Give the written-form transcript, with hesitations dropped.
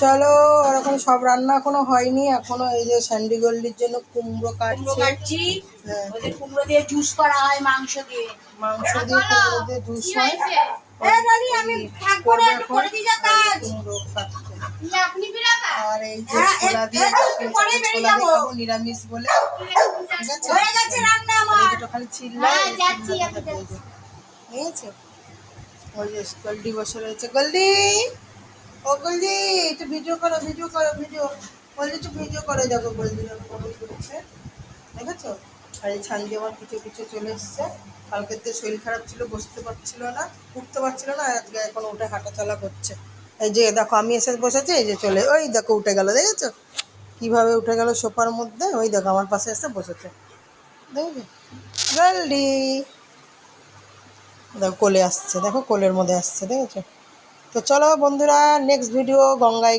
চলো, আর এখন সব রান্না এখনো হয়নি, এখনো এই যে স্যান্ডি গোল্ডির জন্য কুমড়ো কাটছি। হ্যাঁ, কুমড়ো দিয়ে জুস করা হয়, মাংস দিয়ে কুমড়ো দিয়ে জুস হয়। কুমড়ো কাটছে। আর এই যে ছোলা দিয়ে খাবো নিরামিষ বলে, ঠিক আছে। দুটো খালি চিল্লায়, ঠিক আছে। ওই যে গোল্ডি বসে রয়েছে। গোল্ডি, ও গোল্ডি, একটু ভিডিও করো, ভিডিও গোল্ডি একটু ভিডিও করে, দেখো গোল্ডি করছে, দেখেছো। আর এই ছান্দি আমার পিছু চলে এসছে। কালকে তো শরীর খারাপ ছিল, বসতে পারছিল না, উঠতে পারছিল না, আজকে এখন উঠে হাঁটাচলা করছে। এই যে দেখো আমি এসে বসেছি, এই যে চলে, ওই দেখো উঠে গেল, দেখেছো কিভাবে উঠে গেল সোফার মধ্যে। ওই দেখো আমার পাশে এসে বসেছে, দেখেছো গোল্ডি। দেখো কোলে আসছে, দেখো কোলের মধ্যে আসছে, দেখেছো। তো চলো বন্ধুরা, নেক্সট ভিডিও গঙ্গায়